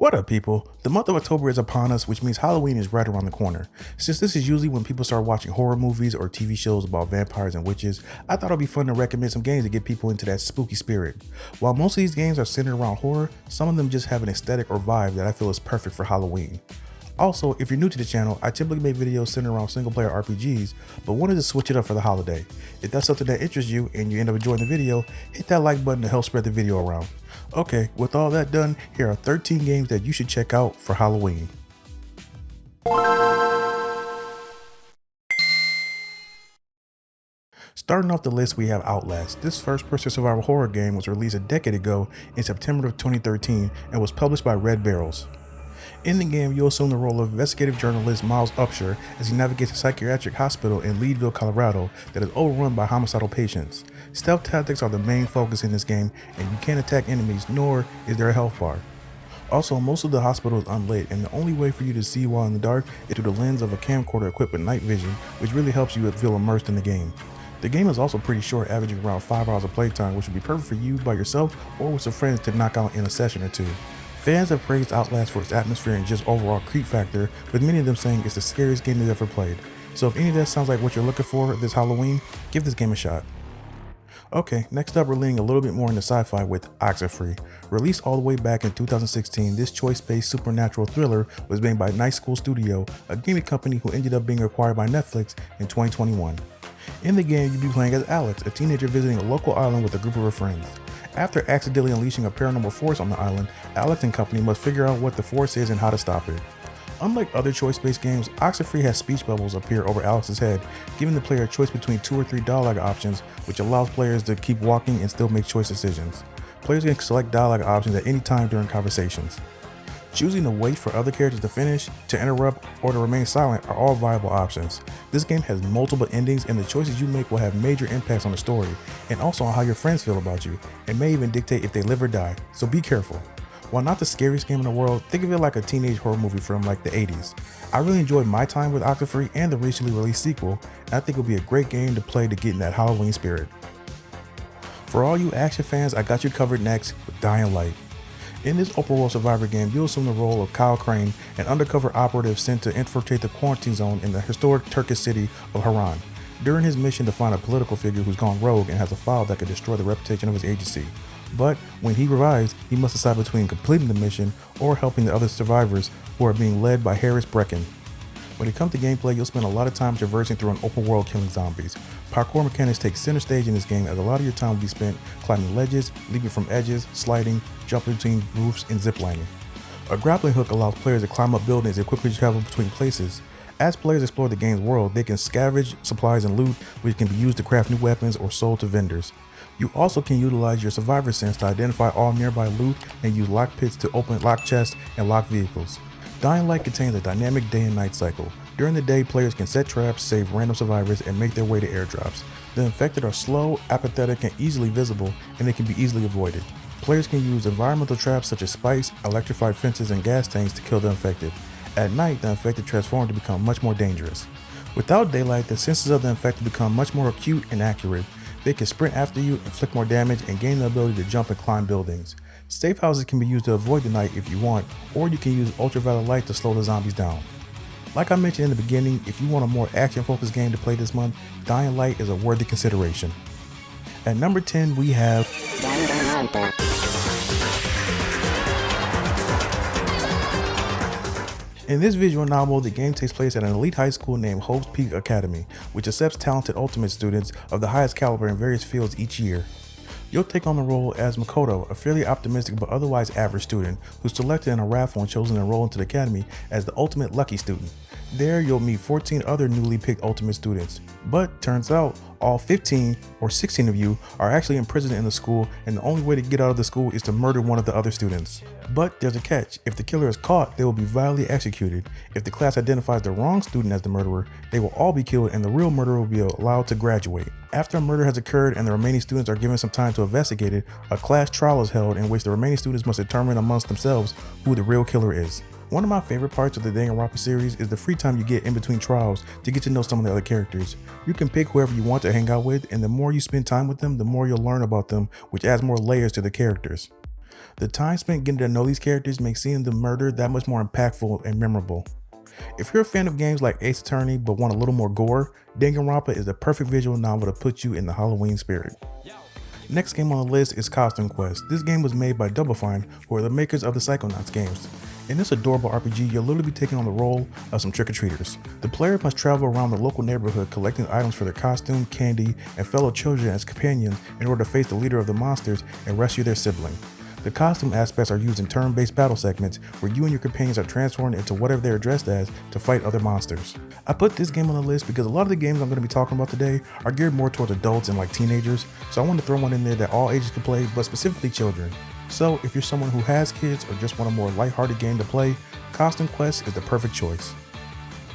What up, people? The month of October is upon us, which means Halloween is right around the corner. Since this is usually when people start watching horror movies or TV shows about vampires and witches, I thought it'd be fun to recommend some games to get people into that spooky spirit. While most of these games are centered around horror, some of them just have an aesthetic or vibe that I feel is perfect for Halloween. Also, if you're new to the channel, I typically make videos centered around single-player RPGs, but wanted to switch it up for the holiday. If that's something that interests you and you end up enjoying the video, hit that like button to help spread the video around. Okay, with all that done, here are 13 games that you should check out for Halloween. Starting off the list, we have Outlast. This first-person survival horror game was released a decade ago in September of 2013 and was published by Red Barrels. In the game, you'll assume the role of investigative journalist Miles Upshur as he navigates a psychiatric hospital in Leadville, Colorado that is overrun by homicidal patients. Stealth tactics are the main focus in this game, and you can't attack enemies, nor is there a health bar. Also, most of the hospital is unlit, and the only way for you to see while in the dark is through the lens of a camcorder equipped with night vision, which really helps you feel immersed in the game. The game is also pretty short, averaging around 5 hours of playtime, which would be perfect for you by yourself or with some friends to knock out in a session or two. Fans have praised Outlast for its atmosphere and just overall creep factor, with many of them saying it's the scariest game they've ever played. So if any of that sounds like what you're looking for this Halloween, give this game a shot. Okay, next up we're leaning a little bit more into sci-fi with Oxenfree. Released all the way back in 2016, this choice-based supernatural thriller was made by Night School Studio, a gaming company who ended up being acquired by Netflix in 2021. In the game, you'll be playing as Alex, a teenager visiting a local island with a group of her friends. After accidentally unleashing a paranormal force on the island, Alex and company must figure out what the force is and how to stop it. Unlike other choice-based games, Oxenfree has speech bubbles appear over Alex's head, giving the player a choice between 2 or 3 dialogue options, which allows players to keep walking and still make choice decisions. Players can select dialogue options at any time during conversations. Choosing to wait for other characters to finish, to interrupt, or to remain silent are all viable options. This game has multiple endings, and the choices you make will have major impacts on the story, and also on how your friends feel about you, and may even dictate if they live or die, so be careful. While not the scariest game in the world, think of it like a teenage horror movie from like the 80s. I really enjoyed my time with Oxenfree and the recently released sequel, and I think it'll be a great game to play to get in that Halloween spirit. For all you action fans, I got you covered next with Dying Light. In this open world survivor game, you'll assume the role of Kyle Crane, an undercover operative sent to infiltrate the quarantine zone in the historic Turkish city of Haran, during his mission to find a political figure who's gone rogue and has a file that could destroy the reputation of his agency. But when he revives, he must decide between completing the mission or helping the other survivors who are being led by Harris Brecken. When it comes to gameplay, you'll spend a lot of time traversing through an open world killing zombies. Parkour mechanics take center stage in this game, as a lot of your time will be spent climbing ledges, leaping from edges, sliding, jumping between roofs, and ziplining. A grappling hook allows players to climb up buildings and quickly travel between places. As players explore the game's world, they can scavenge supplies and loot, which can be used to craft new weapons or sold to vendors. You also can utilize your survivor sense to identify all nearby loot and use lock pits to open locked chests and lock vehicles. Dying Light contains a dynamic day and night cycle. During the day, players can set traps, save random survivors, and make their way to airdrops. The infected are slow, apathetic, and easily visible, and they can be easily avoided. Players can use environmental traps such as spikes, electrified fences, and gas tanks to kill the infected. At night, the infected transform to become much more dangerous. Without daylight, the senses of the infected become much more acute and accurate. They can sprint after you, inflict more damage, and gain the ability to jump and climb buildings. Safe houses can be used to avoid the night if you want, or you can use ultraviolet light to slow the zombies down. Like I mentioned in the beginning, if you want a more action-focused game to play this month, Dying Light is a worthy consideration. At number 10, we have In this visual novel, the game takes place at an elite high school named Hope's Peak Academy, which accepts talented ultimate students of the highest caliber in various fields each year. You'll take on the role as Makoto, a fairly optimistic but otherwise average student who's selected in a raffle and chosen to enroll into the academy as the ultimate lucky student. There, you'll meet 14 other newly picked ultimate students. But turns out, all 15 or 16 of you are actually imprisoned in the school, and the only way to get out of the school is to murder one of the other students. But there's a catch. If the killer is caught, they will be violently executed. If the class identifies the wrong student as the murderer, they will all be killed and the real murderer will be allowed to graduate. After a murder has occurred and the remaining students are given some time to investigate it, a class trial is held in which the remaining students must determine amongst themselves who the real killer is. One of my favorite parts of the Danganronpa series is the free time you get in between trials to get to know some of the other characters. You can pick whoever you want to hang out with, and the more you spend time with them, the more you'll learn about them, which adds more layers to the characters. The time spent getting to know these characters makes seeing them murder that much more impactful and memorable. If you're a fan of games like Ace Attorney but want a little more gore, Danganronpa is the perfect visual novel to put you in the Halloween spirit. Next game on the list is Costume Quest. This game was made by Double Fine, who are the makers of the Psychonauts games. In this adorable RPG, you'll literally be taking on the role of some trick-or-treaters. The player must travel around the local neighborhood collecting items for their costume, candy, and fellow children as companions in order to face the leader of the monsters and rescue their sibling. The costume aspects are used in turn-based battle segments where you and your companions are transformed into whatever they are dressed as to fight other monsters. I put this game on the list because a lot of the games I'm going to be talking about today are geared more towards adults and like teenagers, so I wanted to throw one in there that all ages can play, but specifically children. So if you're someone who has kids or just want a more lighthearted game to play, Costume Quest is the perfect choice.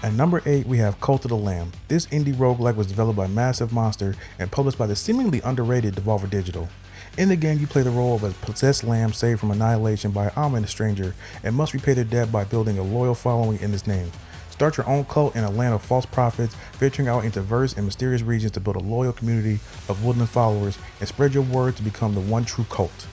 At number 8, we have Cult of the Lamb. This indie roguelike was developed by Massive Monster and published by the seemingly underrated Devolver Digital. In the game, you play the role of a possessed lamb saved from annihilation by an ominous stranger and must repay their debt by building a loyal following in his name. Start your own cult in a land of false prophets, venturing out into diverse and mysterious regions to build a loyal community of woodland followers and spread your word to become the one true cult.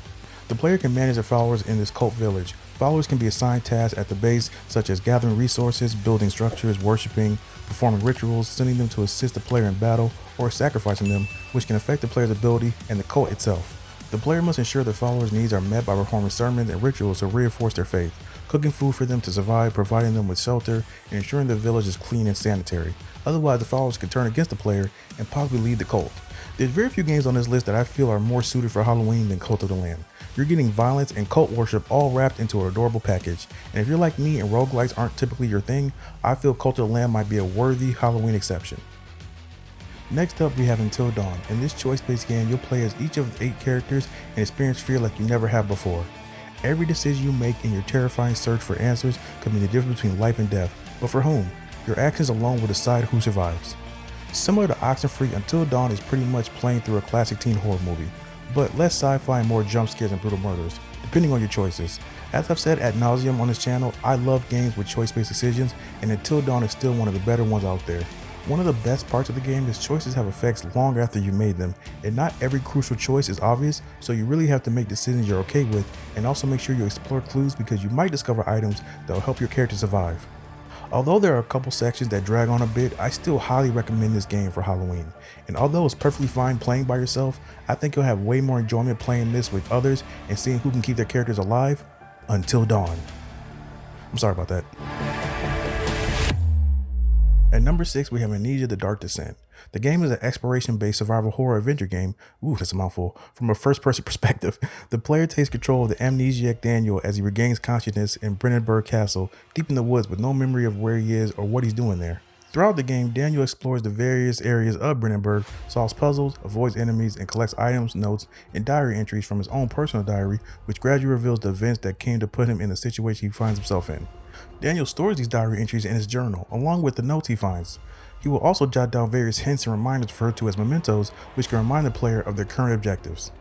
The player can manage their followers in this cult village. Followers can be assigned tasks at the base, such as gathering resources, building structures, worshiping, performing rituals, sending them to assist the player in battle, or sacrificing them, which can affect the player's ability and the cult itself. The player must ensure their followers' needs are met by performing sermons and rituals to reinforce their faith, cooking food for them to survive, providing them with shelter, and ensuring the village is clean and sanitary. Otherwise, the followers can turn against the player and possibly lead the cult. There's very few games on this list that I feel are more suited for Halloween than Cult of the Lamb. You're getting violence and cult worship all wrapped into an adorable package, and if you're like me and roguelikes aren't typically your thing, I feel Cult of the Lamb might be a worthy Halloween exception. Next up, we have Until Dawn. In this choice-based game, you'll play as each of 8 characters and experience fear like you never have before. Every decision you make in your terrifying search for answers could mean the difference between life and death, but for whom? Your actions alone will decide who survives. Similar to Oxenfree, Until Dawn is pretty much playing through a classic teen horror movie, but less sci-fi and more jump scares and brutal murders, depending on your choices. As I've said ad nauseum on this channel, I love games with choice-based decisions, and Until Dawn is still one of the better ones out there. One of the best parts of the game is choices have effects long after you made them, and not every crucial choice is obvious, so you really have to make decisions you're okay with, and also make sure you explore clues because you might discover items that will help your character survive. Although there are a couple sections that drag on a bit, I still highly recommend this game for Halloween. And although it's perfectly fine playing by yourself, I think you'll have way more enjoyment playing this with others and seeing who can keep their characters alive until dawn. I'm sorry about that. At number 6, we have Amnesia: The Dark Descent. The game is an exploration-based survival horror adventure game, that's a mouthful, from a first-person perspective. The player takes control of the amnesiac Daniel as he regains consciousness in Brennenburg Castle, deep in the woods with no memory of where he is or what he's doing there. Throughout the game, Daniel explores the various areas of Brennenburg, solves puzzles, avoids enemies, and collects items, notes, and diary entries from his own personal diary, which gradually reveals the events that came to put him in the situation he finds himself in. Daniel stores these diary entries in his journal, along with the notes he finds. He will also jot down various hints and reminders referred to as mementos, which can remind the player of their current objectives.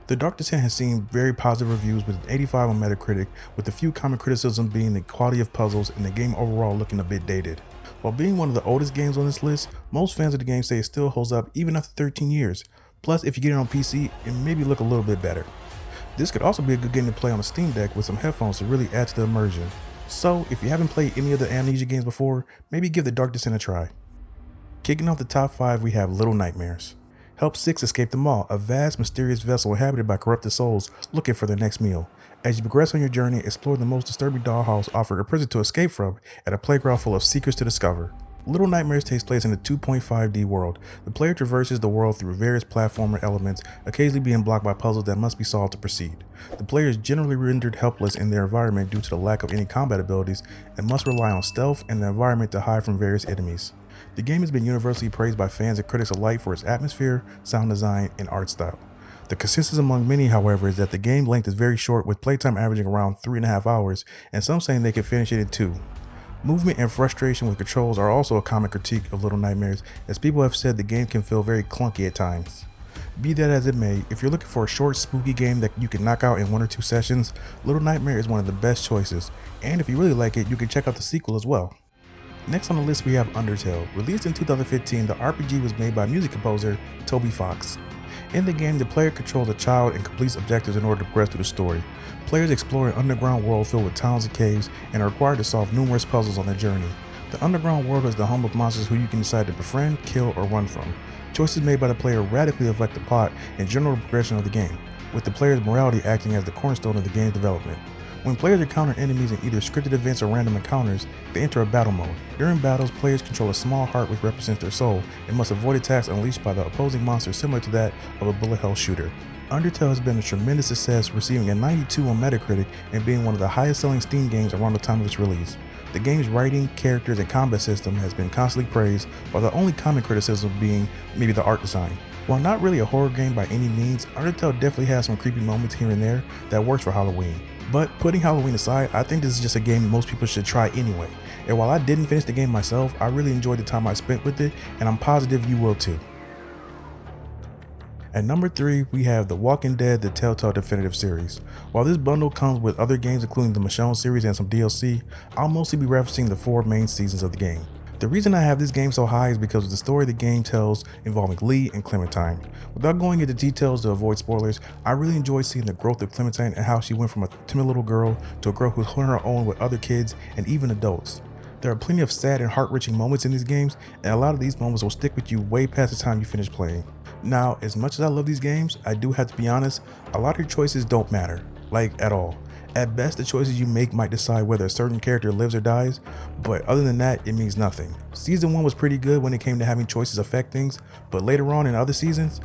The Dark Descent has seen very positive reviews with an 85 on Metacritic, with a few common criticisms being the quality of puzzles and the game overall looking a bit dated. While being one of the oldest games on this list, most fans of the game say it still holds up even after 13 years. Plus, if you get it on PC, it maybe look a little bit better. This could also be a good game to play on a Steam Deck with some headphones to really add to the immersion. So, if you haven't played any of the Amnesia games before, maybe give the Dark Descent a try. Kicking off the top 5, we have Little Nightmares. Help 6 escape the Maw, a vast, mysterious vessel inhabited by corrupted souls looking for their next meal. As you progress on your journey, explore the most disturbing dollhouse offered a prison to escape from and a playground full of secrets to discover. Little Nightmares takes place in a 2.5D world. The player traverses the world through various platformer elements, occasionally being blocked by puzzles that must be solved to proceed. The player is generally rendered helpless in their environment due to the lack of any combat abilities and must rely on stealth and the environment to hide from various enemies. The game has been universally praised by fans and critics alike for its atmosphere, sound design, and art style. The consensus among many, however, is that the game length is very short, with playtime averaging around 3.5 hours, and some saying they can finish it in 2. Movement and frustration with controls are also a common critique of Little Nightmares, as people have said the game can feel very clunky at times. Be that as it may, if you're looking for a short, spooky game that you can knock out in 1 or 2 sessions, Little Nightmare is one of the best choices, and if you really like it, you can check out the sequel as well. Next on the list, we have Undertale. Released in 2015, the RPG was made by music composer Toby Fox. In the game, the player controls a child and completes objectives in order to progress through the story. Players explore an underground world filled with towns and caves and are required to solve numerous puzzles on their journey. The underground world is the home of monsters who you can decide to befriend, kill, or run from. Choices made by the player radically affect the plot and general progression of the game, with the player's morality acting as the cornerstone of the game's development. When players encounter enemies in either scripted events or random encounters, they enter a battle mode. During battles, players control a small heart which represents their soul and must avoid attacks unleashed by the opposing monster similar to that of a bullet hell shooter. Undertale has been a tremendous success, receiving a 92 on Metacritic and being one of the highest selling Steam games around the time of its release. The game's writing, characters, and combat system has been constantly praised, while the only common criticism being maybe the art design. While not really a horror game by any means, Undertale definitely has some creepy moments here and there that works for Halloween. But putting Halloween aside, I think this is just a game most people should try anyway. And while I didn't finish the game myself, I really enjoyed the time I spent with it, and I'm positive you will too. At number 3, we have The Walking Dead: The Telltale Definitive Series. While this bundle comes with other games including the Michonne series and some DLC, I'll mostly be referencing the 4 main seasons of the game. The reason I have this game so high is because of the story the game tells involving Lee and Clementine. Without going into details to avoid spoilers, I really enjoyed seeing the growth of Clementine and how she went from a timid little girl to a girl who's holding her own with other kids and even adults. There are plenty of sad and heart-wrenching moments in these games, and a lot of these moments will stick with you way past the time you finish playing. Now, as much as I love these games, I do have to be honest, a lot of your choices don't matter, like at all. At best, the choices you make might decide whether a certain character lives or dies, but other than that, it means nothing. Season 1 was pretty good when it came to having choices affect things, but later on in other seasons,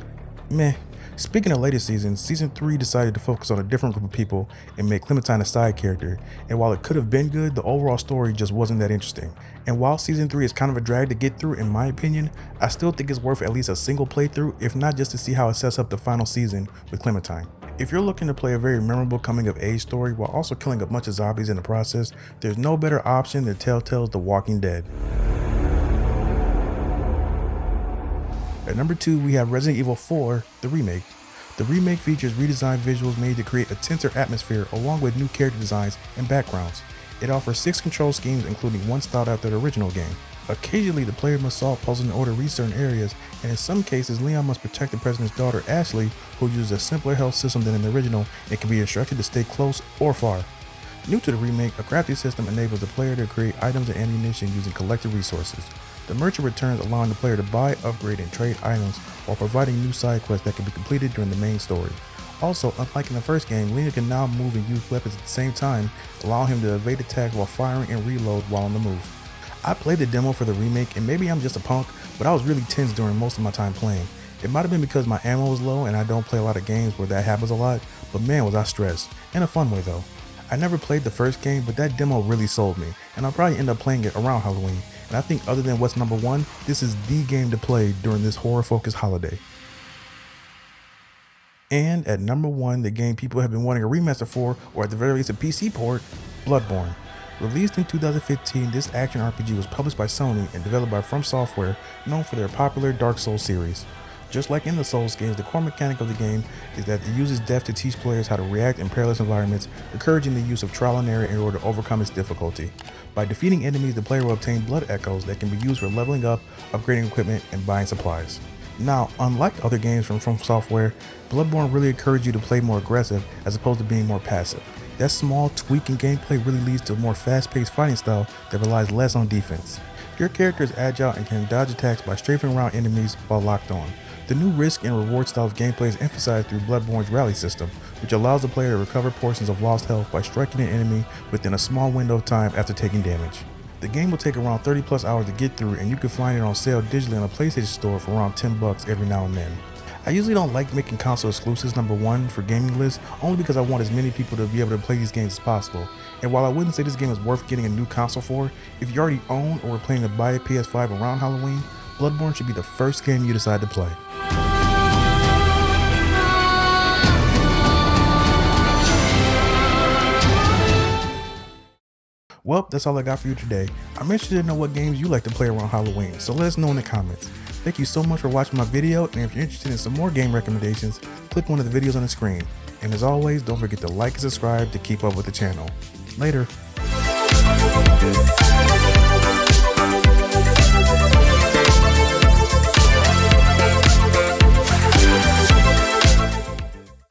meh. Speaking of later seasons, Season 3 decided to focus on a different group of people and make Clementine a side character, and while it could have been good, the overall story just wasn't that interesting. And while Season 3 is kind of a drag to get through in my opinion, I still think it's worth at least a single playthrough, if not just to see how it sets up the final season with Clementine. If you're looking to play a very memorable coming of age story while also killing a bunch of zombies in the process, there's no better option than Telltale's The Walking Dead. At number 2, we have Resident Evil 4, the remake. The remake features redesigned visuals made to create a tenser atmosphere along with new character designs and backgrounds. It offers 6 control schemes, including one styled after the original game. Occasionally, the player must solve puzzles in order to reach certain areas, and in some cases, Leon must protect the president's daughter, Ashley, who uses a simpler health system than in the original and can be instructed to stay close or far. New to the remake, a crafting system enables the player to create items and ammunition using collected resources. The merchant returns, allowing the player to buy, upgrade, and trade items while providing new side quests that can be completed during the main story. Also, unlike in the first game, Leon can now move and use weapons at the same time, allowing him to evade attacks while firing and reload while on the move. I played the demo for the remake, and maybe I'm just a punk, but I was really tense during most of my time playing. It might have been because my ammo was low and I don't play a lot of games where that happens a lot, but man was I stressed, in a fun way though. I never played the first game, but that demo really sold me, and I'll probably end up playing it around Halloween, and I think other than what's number 1, this is the game to play during this horror-focused holiday. And at number 1, the game people have been wanting a remaster for, or at the very least a PC port, Bloodborne. Released in 2015, this action RPG was published by Sony and developed by From Software, known for their popular Dark Souls series. Just like in the Souls games, the core mechanic of the game is that it uses death to teach players how to react in perilous environments, encouraging the use of trial and error in order to overcome its difficulty. By defeating enemies, the player will obtain blood echoes that can be used for leveling up, upgrading equipment, and buying supplies. Now, unlike other games from Software, Bloodborne really encourages you to play more aggressive as opposed to being more passive. That small tweak in gameplay really leads to a more fast-paced fighting style that relies less on defense. Your character is agile and can dodge attacks by strafing around enemies while locked on. The new risk and reward style of gameplay is emphasized through Bloodborne's rally system, which allows the player to recover portions of lost health by striking an enemy within a small window of time after taking damage. The game will take around 30 plus hours to get through, and you can find it on sale digitally on a PlayStation Store for around $10 every now and then. I usually don't like making console exclusives number 1 for gaming lists, only because I want as many people to be able to play these games as possible. And while I wouldn't say this game is worth getting a new console for, if you already own or are planning to buy a PS5 around Halloween, Bloodborne should be the first game you decide to play. Well, that's all I got for you today. I'm interested to know what games you like to play around Halloween, so let us know in the comments. Thank you so much for watching my video, and if you're interested in some more game recommendations, click one of the videos on the screen. And as always, don't forget to like and subscribe to keep up with the channel. Later.